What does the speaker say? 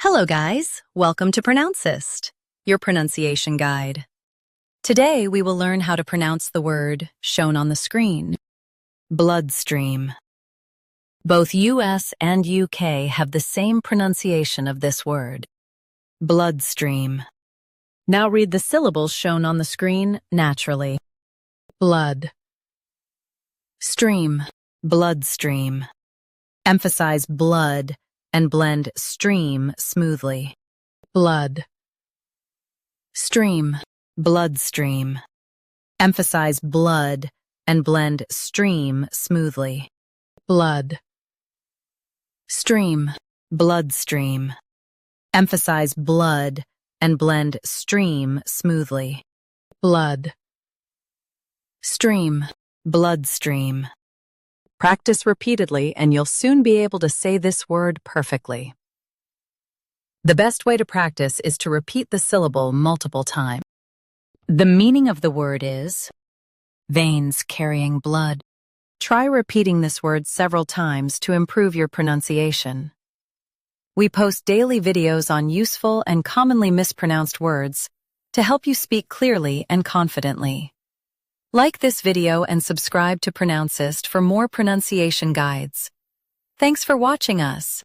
Hello guys, welcome to Pronouncist, your pronunciation guide. Today we will learn how to pronounce the word shown on the screen, bloodstream. Both US and UK have the same pronunciation of this word, bloodstream. Now read the syllables shown on the screen naturally. Blood, stream, bloodstream. Emphasize blood and blend stream smoothly. Blood, stream, bloodstream. Emphasize blood and blend stream smoothly. Blood, stream, bloodstream. Emphasize blood and blend stream smoothly. Blood, stream, bloodstream. Practice repeatedly and you'll soon be able to say this word perfectly. The best way to practice is to repeat the syllable multiple times. The meaning of the word is veins carrying blood. Try repeating this word several times to improve your pronunciation. We post daily videos on useful and commonly mispronounced words to help you speak clearly and confidently. Like this video and subscribe to Pronouncist for more pronunciation guides. Thanks for watching us.